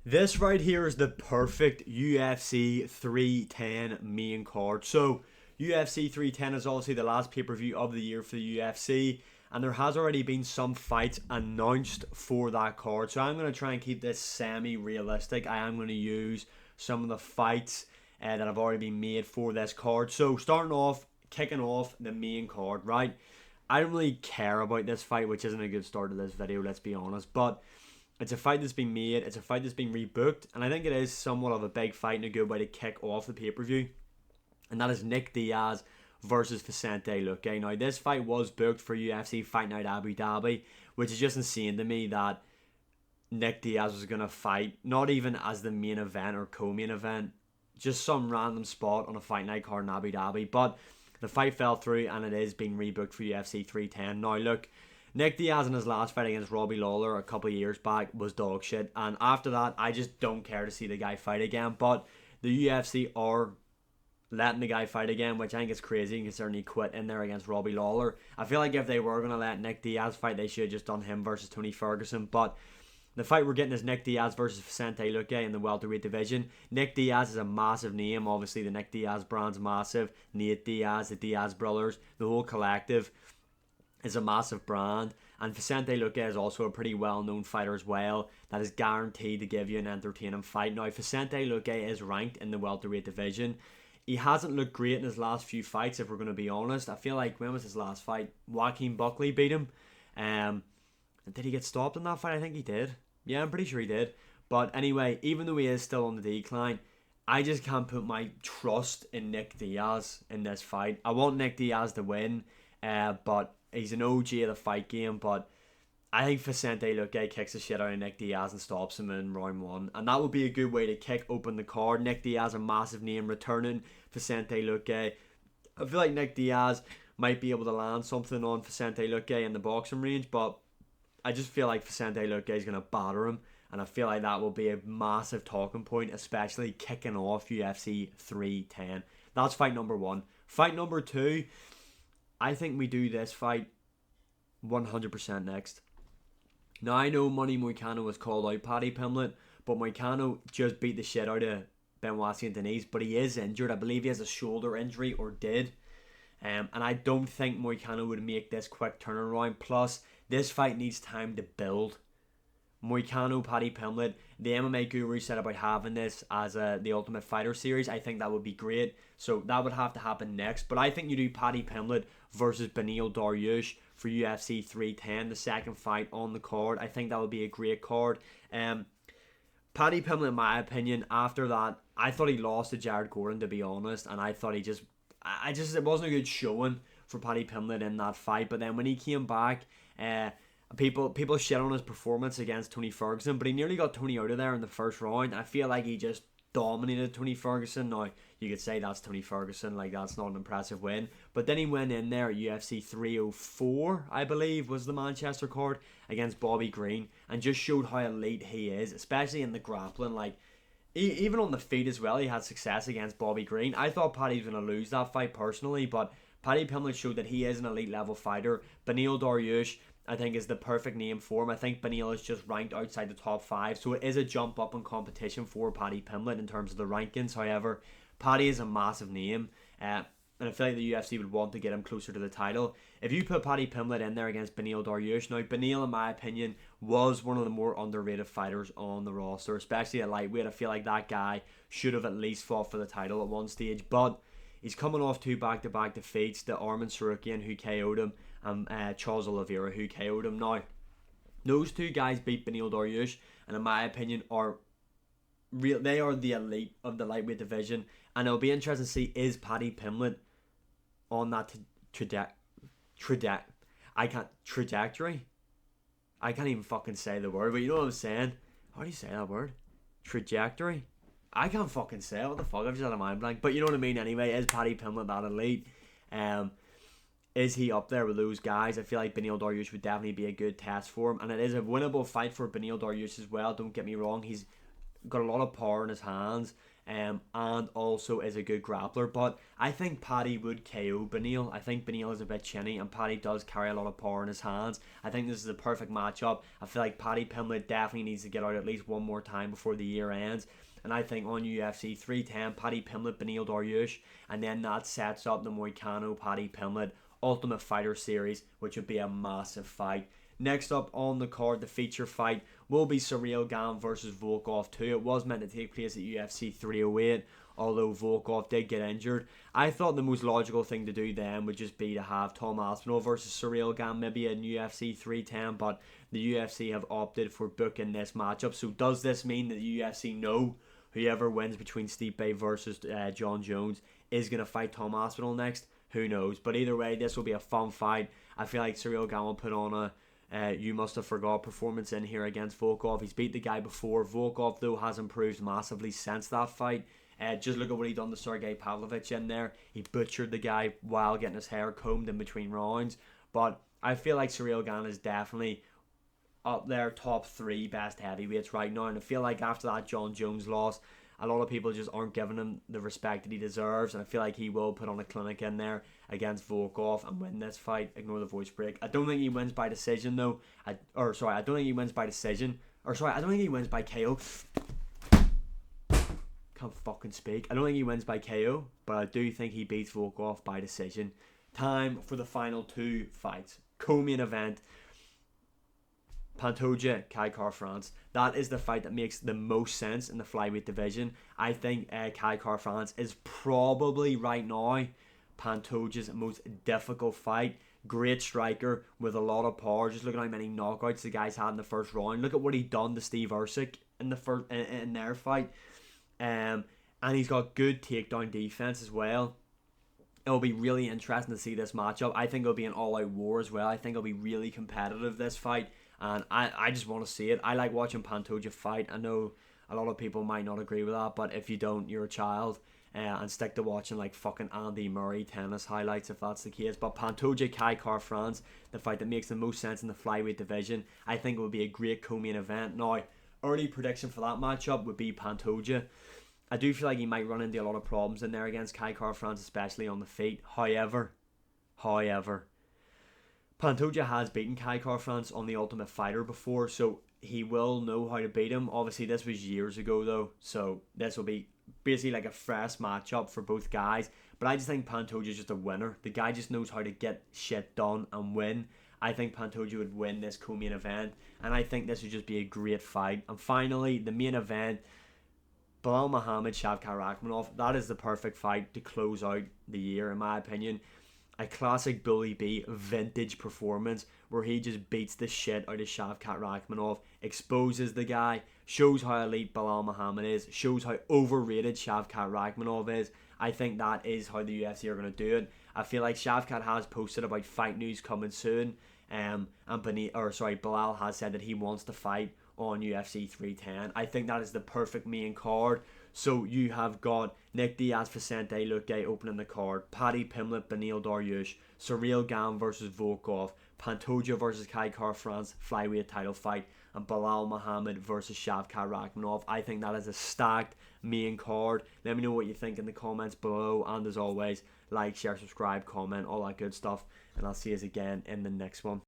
This right here is the perfect UFC 310 main card. So, UFC 310 is obviously the last pay-per-view of the year for the UFC, and there has already been some fights announced for that card. So, I'm going to try and keep this semi-realistic. I am going to use some of the fights that have already been made for this card. So, kicking off the main card, right? I don't really care about this fight, which isn't a good start to this video, let's be honest, but it's a fight that's been made, it's a fight that's been rebooked, and I think it is somewhat of a big fight and a good way to kick off the pay-per-view. And that is Nick Diaz versus Vicente Luque. Now, this fight was booked for UFC Fight Night Abu Dhabi, which is just insane to me that Nick Diaz was going to fight, not even as the main event or co-main event, just some random spot on a Fight Night card in Abu Dhabi. But the fight fell through and it is being rebooked for UFC 310. Now, look, Nick Diaz in his last fight against Robbie Lawler a couple of years back was dog shit. And after that, I just don't care to see the guy fight again. But the UFC are letting the guy fight again, which I think is crazy considering he quit in there against Robbie Lawler. I feel like if they were going to let Nick Diaz fight, they should have just done him versus Tony Ferguson. But the fight we're getting is Nick Diaz versus Vicente Luque in the welterweight division. Nick Diaz is a massive name. Obviously, the Nick Diaz brand's massive. Nate Diaz, the Diaz brothers, the whole collective is a massive brand. And Vicente Luque is also a pretty well-known fighter as well that is guaranteed to give you an entertaining fight. Now, Vicente Luque is ranked in the welterweight division. He hasn't looked great in his last few fights, if we're going to be honest. I feel like, when was his last fight? Joaquin Buckley beat him. Did he get stopped in that fight? I think he did. Yeah, I'm pretty sure he did. But anyway, even though he is still on the decline, I just can't put my trust in Nick Diaz in this fight. I want Nick Diaz to win, but he's an OG of the fight game. But I think Vicente Luque kicks the shit out of Nick Diaz and stops him in round one. And that would be a good way to kick open the card. Nick Diaz, a massive name, returning Vicente Luque. I feel like Nick Diaz might be able to land something on Vicente Luque in the boxing range, but I just feel like Vicente Luque is going to batter him, and I feel like that will be a massive talking point, especially kicking off UFC 310. That's fight number one. Fight number two, I think we do this fight 100% next. Now, I know Money Moicano was called out Paddy Pimblett, but Moicano just beat the shit out of Benoit St. Denis, but he is injured. I believe he has a shoulder injury, or did. And I don't think Moicano would make this quick turnaround. Plus, this fight needs time to build. Moicano, Paddy Pimblett, the MMA guru said about having this as the Ultimate Fighter series. I think that would be great. So that would have to happen next. But I think you do Paddy Pimblett versus Beneil Dariush for UFC 310, the second fight on the card. I think that would be a great card. Paddy Pimblett, in my opinion, after that, I thought he lost to Jared Gordon, to be honest. And I thought it wasn't a good showing for Paddy Pimblett in that fight. But then when he came back, people shit on his performance against Tony Ferguson, but he nearly got Tony out of there in the first round. I feel like he just dominated Tony Ferguson. Now, you could say that's Tony Ferguson, like that's not an impressive win. But then he went in there at UFC 304, I believe, was the Manchester card, against Bobby Green, and just showed how elite he is, especially in the grappling. Like, even on the feet as well, he had success against Bobby Green. I thought Paddy was going to lose that fight personally, but Paddy Pimblett showed that he is an elite level fighter. Beneil Dariush, I think, is the perfect name for him. I think Beneil is just ranked outside the top 5, so it is a jump up in competition for Paddy Pimblett in terms of the rankings. However, Paddy is a massive name, and I feel like the UFC would want to get him closer to the title. If you put Paddy Pimblett in there against Beneil Dariush, now Beneil, in my opinion, was one of the more underrated fighters on the roster, especially at lightweight. I feel like that guy should have at least fought for the title at one stage, but he's coming off 2 back-to-back defeats to Arman Tsarukyan, who KO'd him, and Charles Oliveira, who KO'd him. Now, those two guys beat Beneil Dariush, and in my opinion are real. They are the elite of the lightweight division, and it'll be interesting to see, is Paddy Pimblett on that trajectory? I can't even fucking say the word, but you know what I'm saying. How do you say that word? Trajectory? I can't fucking say it. What the fuck? I've just had a mind blank. But you know what I mean anyway. Is Paddy Pimblett that elite? Is he up there with those guys? I feel like Beneil Dariush would definitely be a good test for him. And it is a winnable fight for Beneil Dariush as well. Don't get me wrong. He's got a lot of power in his hands, and also is a good grappler. But I think Paddy would KO Beneil. I think Beneil is a bit chinny, and Paddy does carry a lot of power in his hands. I think this is a perfect matchup. I feel like Paddy Pimblett definitely needs to get out at least one more time before the year ends. And I think on UFC 310, Paddy Pimblett, Beneil Dariush, and then that sets up the Moicano Paddy Pimblett Ultimate Fighter Series, which would be a massive fight. Next up on the card, the feature fight will be Ciryl Gane versus Volkov 2. It was meant to take place at UFC 308, although Volkov did get injured. I thought the most logical thing to do then would just be to have Tom Aspinall versus Ciryl Gane maybe in UFC 310, but the UFC have opted for booking this matchup. So does this mean that the UFC know whoever wins between Stipe versus John Jones is going to fight Tom Aspinall next? Who knows? But either way, this will be a fun fight. I feel like Ciryl Gane will put on a you must have forgot performance in here against Volkov. He's beat the guy before. Volkov, though, has improved massively since that fight. Just look at what he done to Sergey Pavlovich in there. He butchered the guy while getting his hair combed in between rounds. But I feel like Ciryl Gane is definitely up there, top 3 best heavyweights right now. And I feel like after that John Jones loss, a lot of people just aren't giving him the respect that he deserves, and I feel like he will put on a clinic in there against Volkov and win this fight. Ignore the voice break. I don't think he wins by decision though. I don't think he wins by decision. I don't think he wins by KO. Can't fucking speak. I don't think he wins by KO, but I do think he beats Volkov by decision. Time for the final 2 fights. Co-main event. Pantoja, Kai France. That is the fight that makes the most sense in the flyweight division. I think Kai France is probably right now Pantoja's most difficult fight. Great striker with a lot of power. Just look at how many knockouts the guys had in the first round. Look at what he done to Steve Ercik in the first in their fight. And he's got good takedown defense as well. It'll be really interesting to see this matchup. I think it'll be an all-out war as well. I think it'll be really competitive, this fight. And I just want to see it. I like watching Pantoja fight. I know a lot of people might not agree with that, but if you don't, you're a child. And stick to watching like fucking Andy Murray tennis highlights if that's the case. But Pantoja, Kai France, the fight that makes the most sense in the flyweight division. I think it would be a great co-main event. Now, early prediction for that matchup would be Pantoja. I do feel like he might run into a lot of problems in there against Kai France, especially on the feet. However, Pantoja has beaten Kai France on the Ultimate Fighter before, so he will know how to beat him. Obviously, this was years ago though, so this will be basically like a fresh matchup for both guys. But I just think Pantoja is just a winner. The guy just knows how to get shit done and win. I think Pantoja would win this co-main event, and I think this would just be a great fight. And finally, the main event, Belal Muhammad, Shavkat Rakhmonov. That is the perfect fight to close out the year, in my opinion. A classic Bully B vintage performance where he just beats the shit out of Shavkat Rakhmonov, exposes the guy, shows how elite Belal Muhammad is, shows how overrated Shavkat Rakhmonov is. I think that is how the UFC are going to do it. I feel like Shavkat has posted about fight news coming soon, and Belal has said that he wants to fight on UFC 310. I think that is the perfect main card. So you have got Nick Diaz, Vicente, Luque opening the card, Paddy Pimblett, Beneil Dariush, Ciryl Gane versus Volkov, Pantoja versus Kai France flyweight title fight, and Belal Muhammad versus Shavkat Rakhmonov. I think that is a stacked main card. Let me know what you think in the comments below, and as always, like, share, subscribe, comment, all that good stuff, and I'll see you again in the next one.